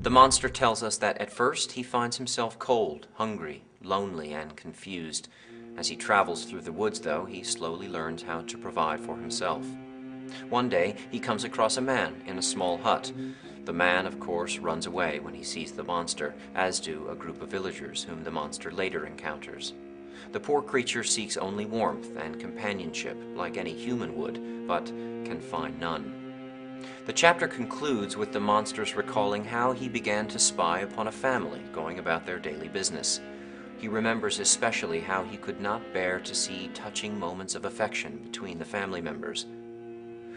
The monster tells us that at first he finds himself cold, hungry, lonely, and confused. As he travels through the woods, though, he slowly learns how to provide for himself. One day, he comes across a man in a small hut. The man, of course, runs away when he sees the monster, as do a group of villagers whom the monster later encounters. The poor creature seeks only warmth and companionship, like any human would, but can find none. The chapter concludes with the monsters recalling how he began to spy upon a family going about their daily business. He remembers especially how he could not bear to see touching moments of affection between the family members.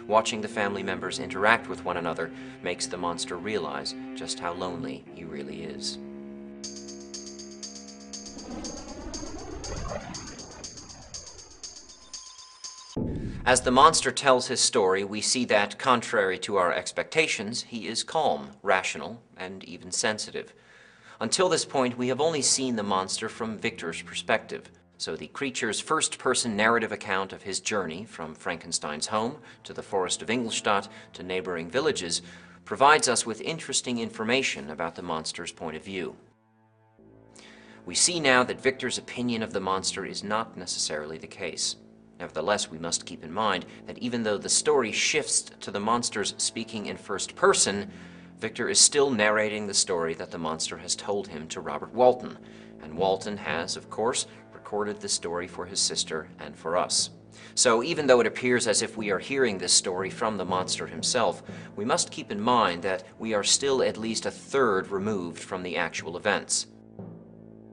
Watching the family members interact with one another makes the monster realize just how lonely he really is. As the monster tells his story, we see that, contrary to our expectations, he is calm, rational, and even sensitive. Until this point, we have only seen the monster from Victor's perspective, so the creature's first-person narrative account of his journey from Frankenstein's home to the forest of Ingolstadt to neighboring villages provides us with interesting information about the monster's point of view. We see now that Victor's opinion of the monster is not necessarily the case. Nevertheless, we must keep in mind that even though the story shifts to the monsters speaking in first person, Victor is still narrating the story that the monster has told him to Robert Walton, and Walton has, of course, recorded the story for his sister and for us. So even though it appears as if we are hearing this story from the monster himself, we must keep in mind that we are still at least a third removed from the actual events.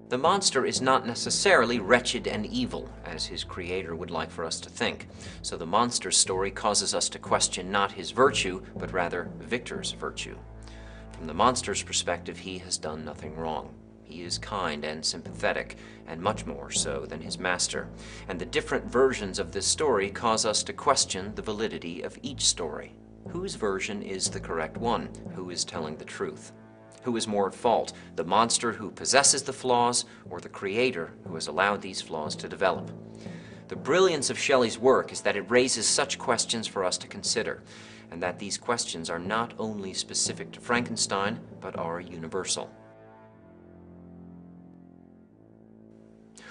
The monster is not necessarily wretched and evil, as his creator would like for us to think. So the monster's story causes us to question not his virtue, but rather Victor's virtue. From the monster's perspective, he has done nothing wrong. He is kind and sympathetic, and much more so than his master. And the different versions of this story cause us to question the validity of each story. Whose version is the correct one? Who is telling the truth? Who is more at fault, the monster who possesses the flaws, or the creator who has allowed these flaws to develop? The brilliance of Shelley's work is that it raises such questions for us to consider, and that these questions are not only specific to Frankenstein, but are universal.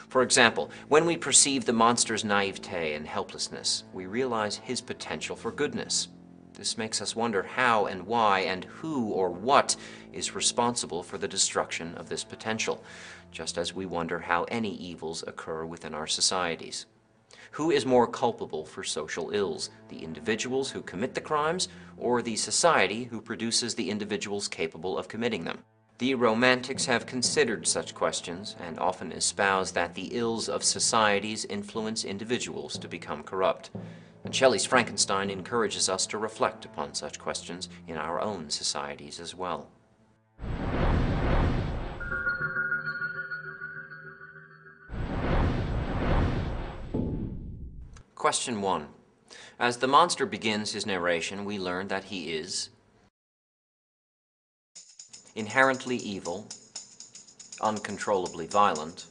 For example, when we perceive the monster's naivete and helplessness, we realize his potential for goodness. This makes us wonder how and why and who or what is responsible for the destruction of this potential, just as we wonder how any evils occur within our societies. Who is more culpable for social ills, the individuals who commit the crimes, or the society who produces the individuals capable of committing them? The Romantics have considered such questions and often espouse that the ills of societies influence individuals to become corrupt. And Shelley's Frankenstein encourages us to reflect upon such questions in our own societies as well. Question 1. As the monster begins his narration, we learn that he is inherently evil, uncontrollably violent,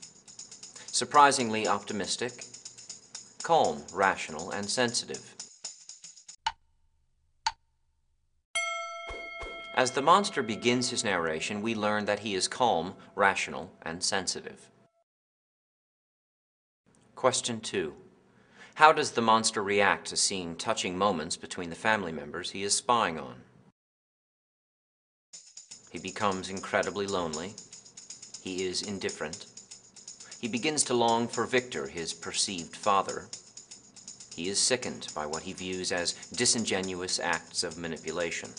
surprisingly optimistic, calm, rational, and sensitive. As the monster begins his narration, we learn that he is calm, rational, and sensitive. Question 2. How does the monster react to seeing touching moments between the family members he is spying on? He becomes incredibly lonely. He is indifferent. He begins to long for Victor, his perceived father. He is sickened by what he views as disingenuous acts of manipulation.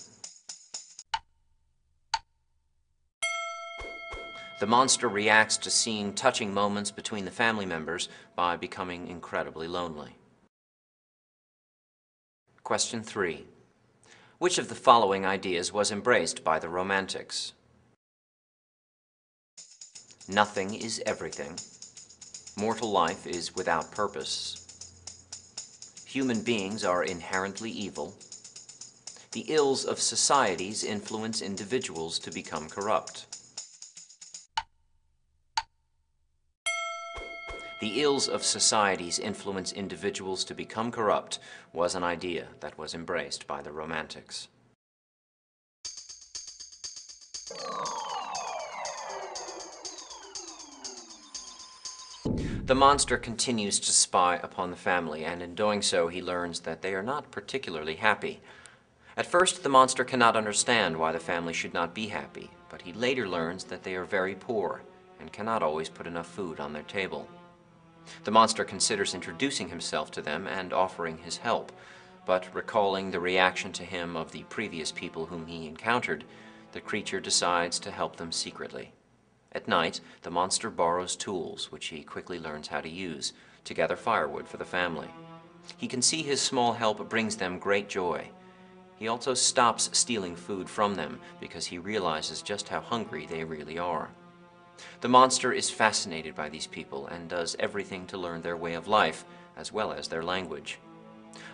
The monster reacts to seeing touching moments between the family members by becoming incredibly lonely. Question 3. Which of the following ideas was embraced by the Romantics? Nothing is everything. Mortal life is without purpose. Human beings are inherently evil. The ills of societies influence individuals to become corrupt. The ills of societies influence individuals to become corrupt was an idea that was embraced by the Romantics. The monster continues to spy upon the family, and in doing so he learns that they are not particularly happy. At first, the monster cannot understand why the family should not be happy, but he later learns that they are very poor and cannot always put enough food on their table. The monster considers introducing himself to them and offering his help, but recalling the reaction to him of the previous people whom he encountered, the creature decides to help them secretly. At night, the monster borrows tools, which he quickly learns how to use, to gather firewood for the family. He can see his small help brings them great joy. He also stops stealing food from them because he realizes just how hungry they really are. The monster is fascinated by these people and does everything to learn their way of life, as well as their language.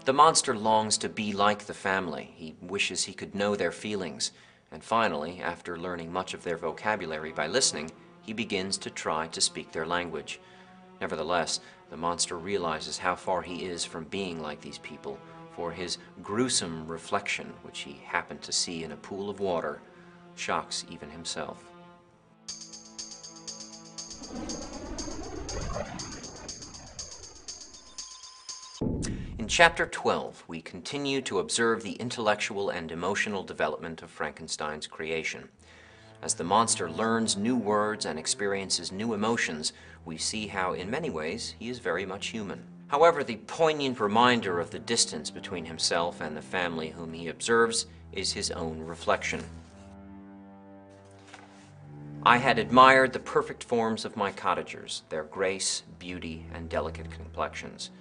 The monster longs to be like the family. He wishes he could know their feelings. And finally, after learning much of their vocabulary by listening, he begins to try to speak their language. Nevertheless, the monster realizes how far he is from being like these people, for his gruesome reflection, which he happened to see in a pool of water, shocks even himself. In Chapter 12, we continue to observe the intellectual and emotional development of Frankenstein's creation. As the monster learns new words and experiences new emotions, we see how, in many ways, he is very much human. However, the poignant reminder of the distance between himself and the family whom he observes is his own reflection. I had admired the perfect forms of my cottagers, their grace, beauty, and delicate complexions.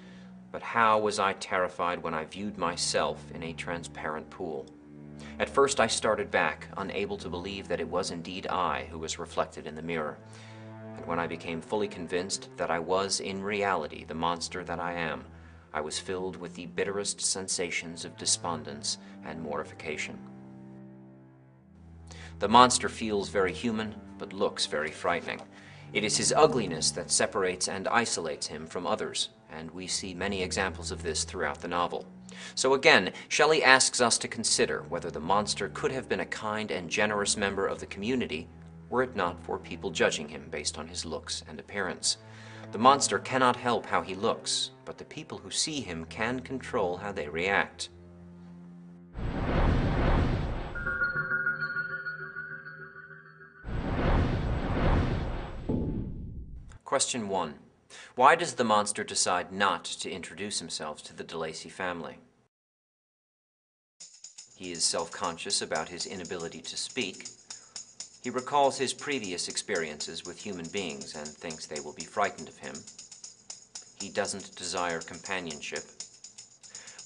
But how was I terrified when I viewed myself in a transparent pool. At first I started back, unable to believe that it was indeed I who was reflected in the mirror. And when I became fully convinced that I was in reality the monster that I am, I was filled with the bitterest sensations of despondence and mortification. The monster feels very human, but looks very frightening. It is his ugliness that separates and isolates him from others, and we see many examples of this throughout the novel. So again, Shelley asks us to consider whether the monster could have been a kind and generous member of the community were it not for people judging him based on his looks and appearance. The monster cannot help how he looks, but the people who see him can control how they react. Question 1. Why does the monster decide not to introduce himself to the DeLacy family? He is self-conscious about his inability to speak. He recalls his previous experiences with human beings and thinks they will be frightened of him. He doesn't desire companionship.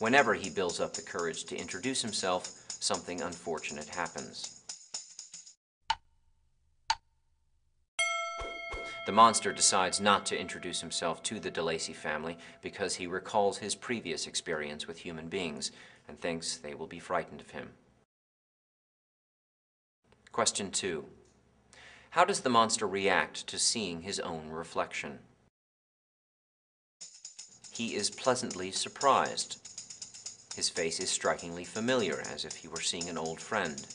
Whenever he builds up the courage to introduce himself, something unfortunate happens. The monster decides not to introduce himself to the DeLacy family because he recalls his previous experience with human beings and thinks they will be frightened of him. Question 2. How does the monster react to seeing his own reflection? He is pleasantly surprised. His face is strikingly familiar, as if he were seeing an old friend.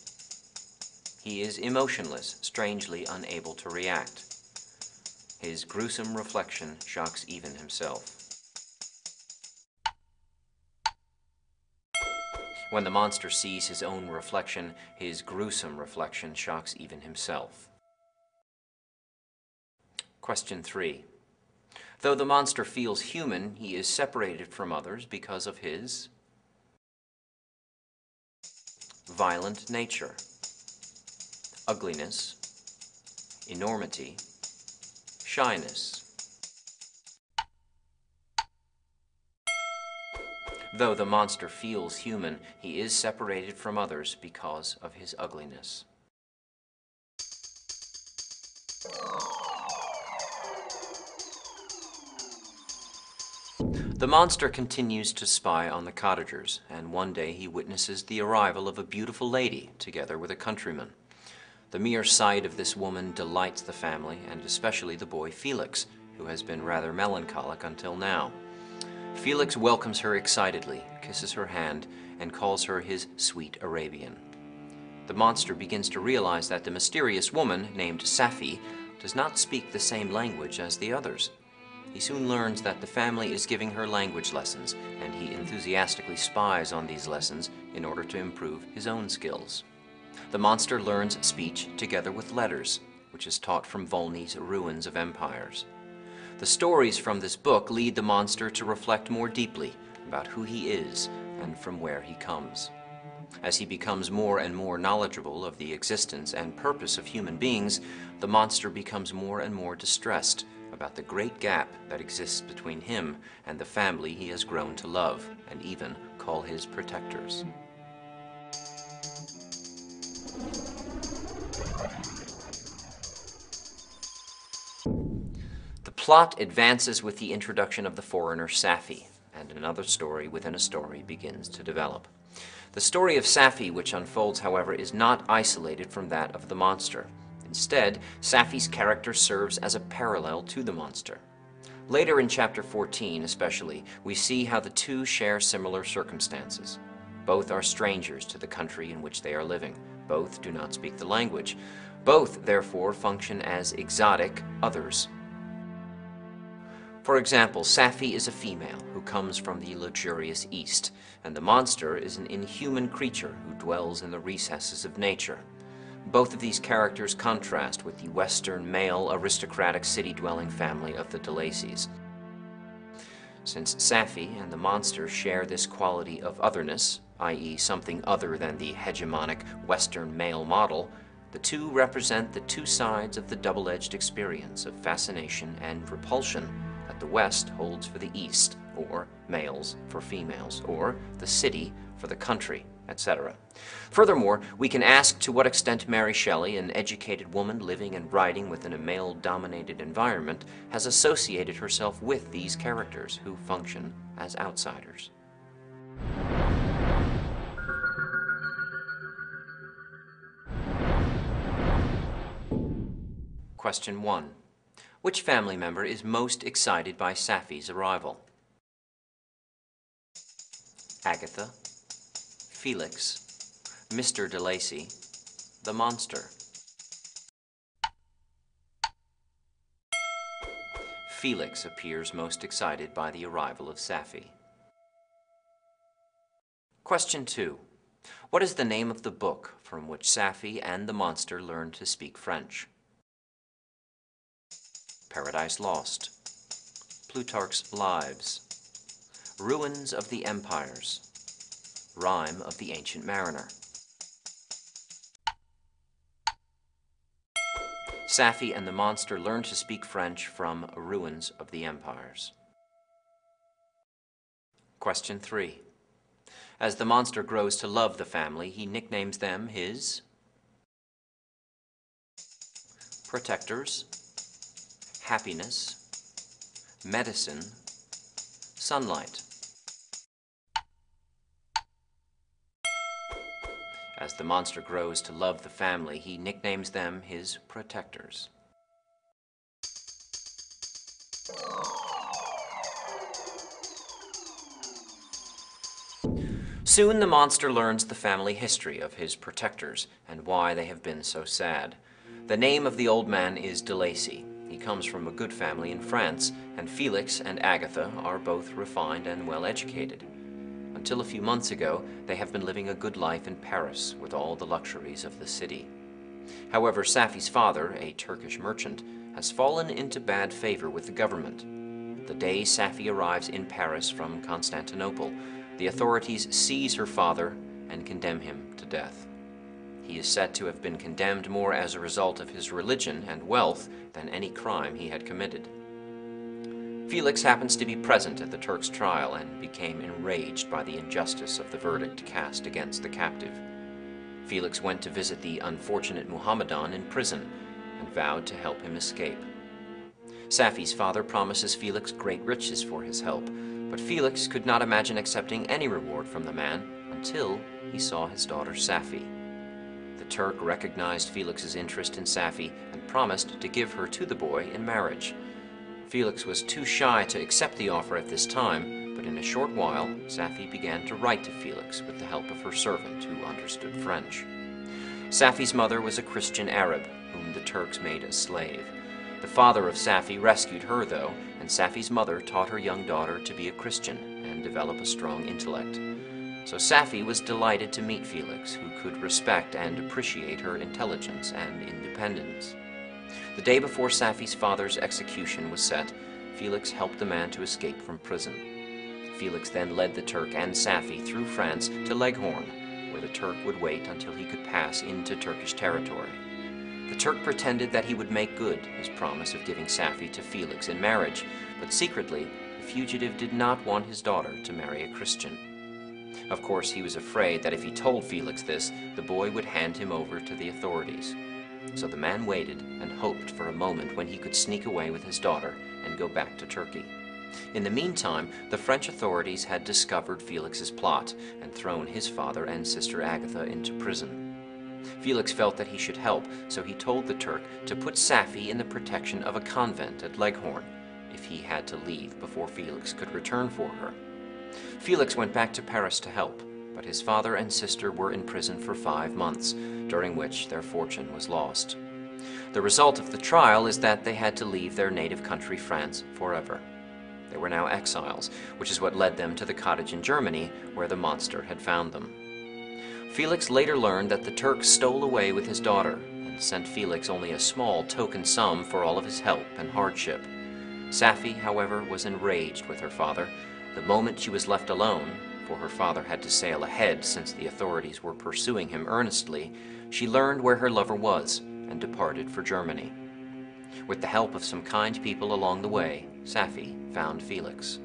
He is emotionless, strangely unable to react. His gruesome reflection shocks even himself. When the monster sees his own reflection, his gruesome reflection shocks even himself. Question 3. Though the monster feels human, he is separated from others because of his violent nature, ugliness, enormity, shyness. Though the monster feels human, he is separated from others because of his ugliness. The monster continues to spy on the cottagers, and one day he witnesses the arrival of a beautiful lady together with a countryman. The mere sight of this woman delights the family, and especially the boy Felix, who has been rather melancholic until now. Felix welcomes her excitedly, kisses her hand, and calls her his sweet Arabian. The monster begins to realize that the mysterious woman, named Safi, does not speak the same language as the others. He soon learns that the family is giving her language lessons, and he enthusiastically spies on these lessons in order to improve his own skills. The monster learns speech together with letters, which is taught from Volney's Ruins of Empires. The stories from this book lead the monster to reflect more deeply about who he is and from where he comes. As he becomes more and more knowledgeable of the existence and purpose of human beings, the monster becomes more and more distressed about the great gap that exists between him and the family he has grown to love and even call his protectors. The plot advances with the introduction of the foreigner Safie, and another story within a story begins to develop. The story of Safie, which unfolds, however, is not isolated from that of the monster. Instead, Safie's character serves as a parallel to the monster. Later in chapter 14, especially, we see how the two share similar circumstances. Both are strangers to the country in which they are living. Both do not speak the language. Both, therefore, function as exotic others. For example, Safie is a female who comes from the luxurious East, and the monster is an inhuman creature who dwells in the recesses of nature. Both of these characters contrast with the Western male aristocratic city-dwelling family of the de Lacys. Since Safie and the monster share this quality of otherness, i.e. something other than the hegemonic Western male model, the two represent the two sides of the double-edged experience of fascination and repulsion that the West holds for the East, or males for females, or the city for the country, etc. Furthermore, we can ask to what extent Mary Shelley, an educated woman living and writing within a male-dominated environment, has associated herself with these characters who function as outsiders. Question 1. Which family member is most excited by Safie's arrival? Agatha, Felix, Mr. de Lacy, the monster. Felix appears most excited by the arrival of Safie. Question 2. What is the name of the book from which Safie and the monster learn to speak French? Paradise Lost, Plutarch's Lives, Ruins of the Empires, Rime of the Ancient Mariner. Safie and the monster learn to speak French from Ruins of the Empires. Question 3. As the monster grows to love the family, he nicknames them his protectors, happiness, medicine, sunlight. As the monster grows to love the family, he nicknames them his protectors. Soon the monster learns the family history of his protectors and why they have been so sad. The name of the old man is de Lacy. He comes from a good family in France, and Felix and Agatha are both refined and well-educated. Until a few months ago, they have been living a good life in Paris with all the luxuries of the city. However, Safie's father, a Turkish merchant, has fallen into bad favor with the government. The day Safie arrives in Paris from Constantinople, the authorities seize her father and condemn him to death. He is said to have been condemned more as a result of his religion and wealth than any crime he had committed. Felix happens to be present at the Turk's trial and became enraged by the injustice of the verdict cast against the captive. Felix went to visit the unfortunate Muhammadan in prison and vowed to help him escape. Safie's father promises Felix great riches for his help, but Felix could not imagine accepting any reward from the man until he saw his daughter Safie. The Turk recognized Felix's interest in Safie and promised to give her to the boy in marriage. Felix was too shy to accept the offer at this time, but in a short while, Safie began to write to Felix with the help of her servant who understood French. Safie's mother was a Christian Arab, whom the Turks made a slave. The father of Safie rescued her, though, and Safi's mother taught her young daughter to be a Christian and develop a strong intellect. So Safi was delighted to meet Felix, who could respect and appreciate her intelligence and independence. The day before Safi's father's execution was set, Felix helped the man to escape from prison. Felix then led the Turk and Safi through France to Leghorn, where the Turk would wait until he could pass into Turkish territory. The Turk pretended that he would make good his promise of giving Safi to Felix in marriage, but secretly, the fugitive did not want his daughter to marry a Christian. Of course, he was afraid that if he told Felix this, the boy would hand him over to the authorities. So the man waited and hoped for a moment when he could sneak away with his daughter and go back to Turkey. In the meantime, the French authorities had discovered Felix's plot and thrown his father and sister Agatha into prison. Felix felt that he should help, so he told the Turk to put Safi in the protection of a convent at Leghorn if he had to leave before Felix could return for her. Felix went back to Paris to help, but his father and sister were in prison for 5 months, during which their fortune was lost. The result of the trial is that they had to leave their native country, France, forever. They were now exiles, which is what led them to the cottage in Germany where the monster had found them. Felix later learned that the Turk stole away with his daughter and sent Felix only a small token sum for all of his help and hardship. Safi, however, was enraged with her father. The moment she was left alone, for her father had to sail ahead since the authorities were pursuing him earnestly, she learned where her lover was and departed for Germany. With the help of some kind people along the way, Safi found Felix.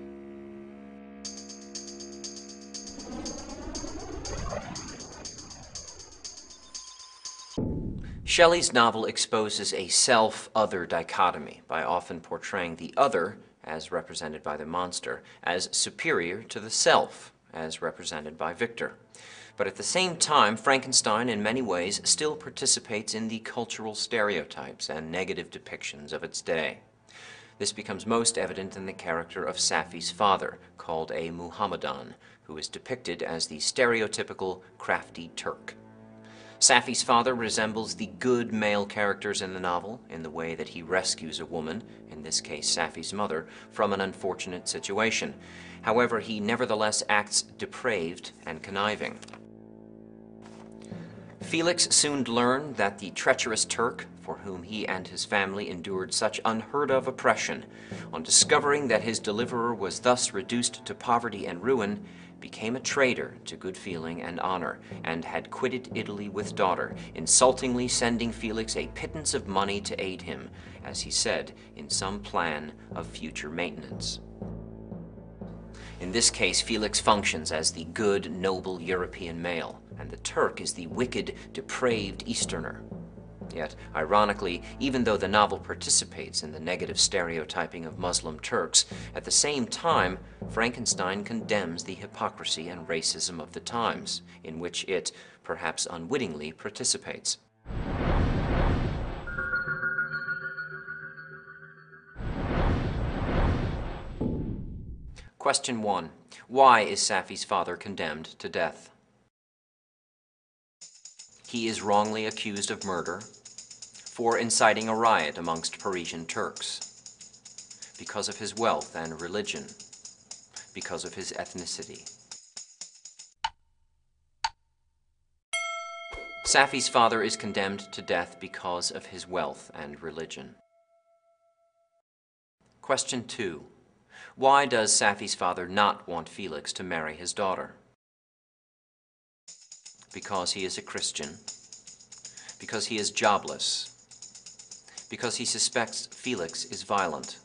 Shelley's novel exposes a self-other dichotomy by often portraying the other, as represented by the monster, as superior to the self, as represented by Victor. But at the same time, Frankenstein in many ways still participates in the cultural stereotypes and negative depictions of its day. This becomes most evident in the character of Safi's father, called a Muhammadan, who is depicted as the stereotypical crafty Turk. Safi's father resembles the good male characters in the novel in the way that he rescues a woman, in this case Safi's mother, from an unfortunate situation. However, he nevertheless acts depraved and conniving. Felix soon learned that the treacherous Turk, for whom he and his family endured such unheard-of oppression, on discovering that his deliverer was thus reduced to poverty and ruin, became a traitor to good feeling and honor, and had quitted Italy with daughter, insultingly sending Felix a pittance of money to aid him, as he said, in some plan of future maintenance. In this case, Felix functions as the good, noble European male, and the Turk is the wicked, depraved Easterner. Yet, ironically, even though the novel participates in the negative stereotyping of Muslim Turks, at the same time, Frankenstein condemns the hypocrisy and racism of the times, in which it, perhaps unwittingly, participates. Question 1. Why is Safi's father condemned to death? He is wrongly accused of murder for inciting a riot amongst Parisian Turks, because of his wealth and religion, because of his ethnicity. Safi's father is condemned to death because of his wealth and religion. Question 2. Why does Safi's father not want Felix to marry his daughter? Because he is a Christian, because he is jobless, because he suspects Felix is violent,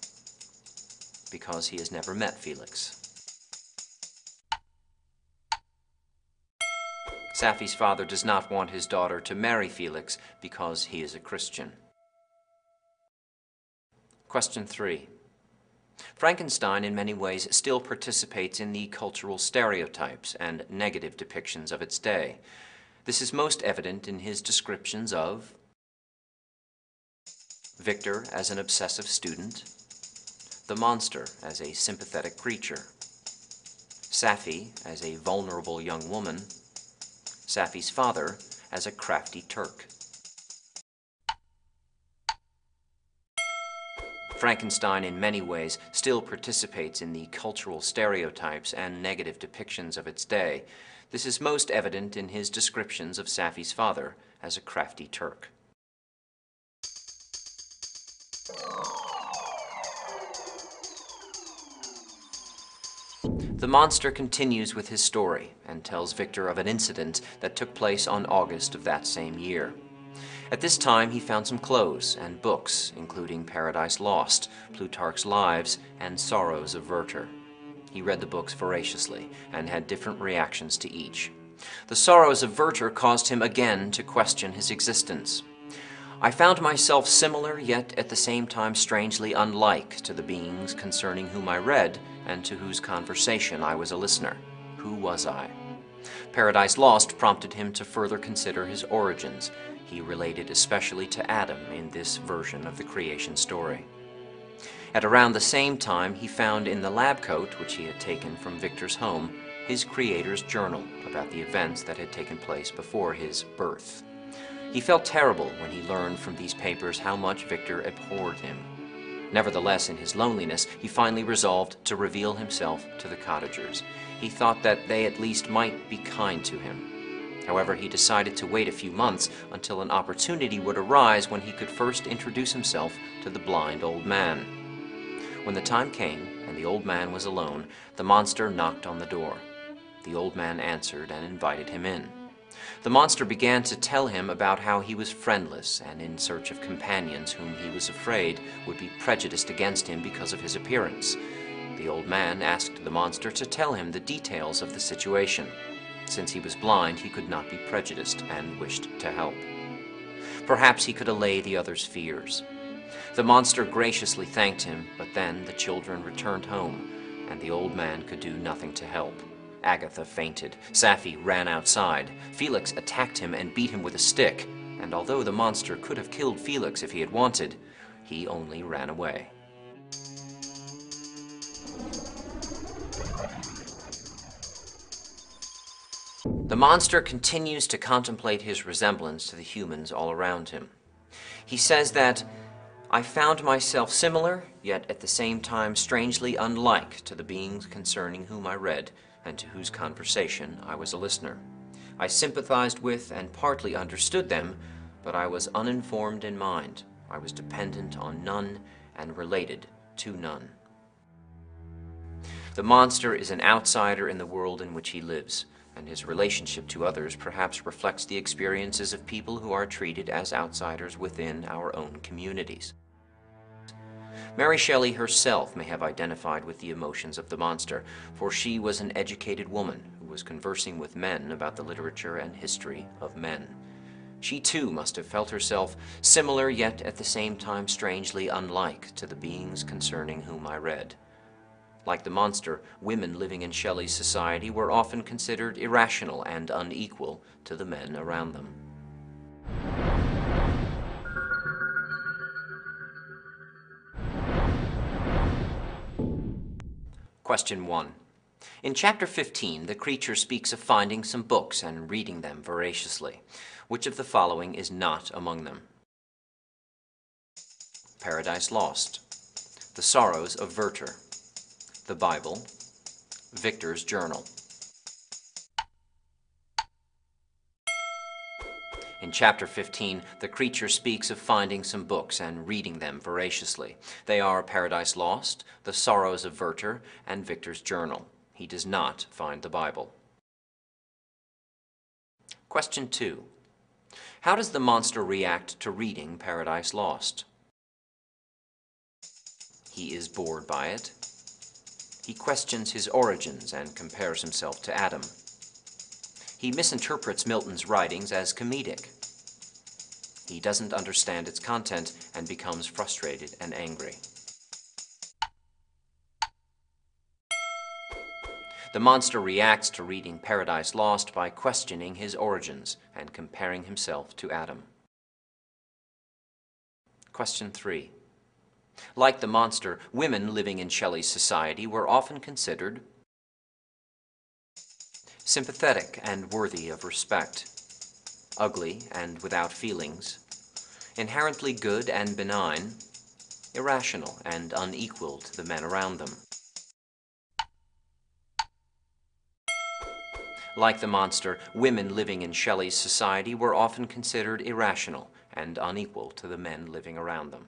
because he has never met Felix. Safi's father does not want his daughter to marry Felix because he is a Christian. Question 3. Frankenstein in many ways still participates in the cultural stereotypes and negative depictions of its day. This is most evident in his descriptions of Victor as an obsessive student, the monster as a sympathetic creature, Safi as a vulnerable young woman, Safi's father as a crafty Turk. Frankenstein, in many ways, still participates in the cultural stereotypes and negative depictions of its day. This is most evident in his descriptions of Safi's father as a crafty Turk. The monster continues with his story and tells Victor of an incident that took place on August of that same year. At this time, he found some clothes and books, including Paradise Lost, Plutarch's Lives, and Sorrows of Werther. He read the books voraciously and had different reactions to each. The Sorrows of Werther caused him again to question his existence. I found myself similar, yet at the same time strangely unlike to the beings concerning whom I read and to whose conversation I was a listener. Who was I? Paradise Lost prompted him to further consider his origins. He related especially to Adam in this version of the creation story. At around the same time, he found in the lab coat, which he had taken from Victor's home, his creator's journal about the events that had taken place before his birth. He felt terrible when he learned from these papers how much Victor abhorred him. Nevertheless, in his loneliness, he finally resolved to reveal himself to the cottagers. He thought that they at least might be kind to him. However, he decided to wait a few months until an opportunity would arise when he could first introduce himself to the blind old man. When the time came and the old man was alone, the monster knocked on the door. The old man answered and invited him in. The monster began to tell him about how he was friendless and in search of companions whom he was afraid would be prejudiced against him because of his appearance. The old man asked the monster to tell him the details of the situation. Since he was blind, he could not be prejudiced and wished to help. Perhaps he could allay the other's fears. The monster graciously thanked him, but then the children returned home, and the old man could do nothing to help. Agatha fainted. Safi ran outside. Felix attacked him and beat him with a stick, and although the monster could have killed Felix if he had wanted, he only ran away. The monster continues to contemplate his resemblance to the humans all around him. He says that, I found myself similar, yet at the same time strangely unlike to the beings concerning whom I read and to whose conversation I was a listener. I sympathized with and partly understood them, but I was uninformed in mind. I was dependent on none and related to none. The monster is an outsider in the world in which he lives, and his relationship to others perhaps reflects the experiences of people who are treated as outsiders within our own communities. Mary Shelley herself may have identified with the emotions of the monster, for she was an educated woman who was conversing with men about the literature and history of men. She too must have felt herself similar, yet at the same time strangely unlike to the beings concerning whom I read. Like the monster, women living in Shelley's society were often considered irrational and unequal to the men around them. Question 1. In Chapter 15, the creature speaks of finding some books and reading them voraciously. Which of the following is not among them? Paradise Lost, The Sorrows of Werther, the Bible, Victor's Journal. In Chapter 15, the creature speaks of finding some books and reading them voraciously. They are Paradise Lost, The Sorrows of Werther, and Victor's Journal. He does not find the Bible. Question 2. How does the monster react to reading Paradise Lost? He is bored by it. He questions his origins and compares himself to Adam. He misinterprets Milton's writings as comedic. He doesn't understand its content and becomes frustrated and angry. The monster reacts to reading Paradise Lost by questioning his origins and comparing himself to Adam. Question 3. Like the monster, women living in Shelley's society were often considered sympathetic and worthy of respect, ugly and without feelings, inherently good and benign, irrational and unequal to the men around them. Like the monster, women living in Shelley's society were often considered irrational and unequal to the men living around them.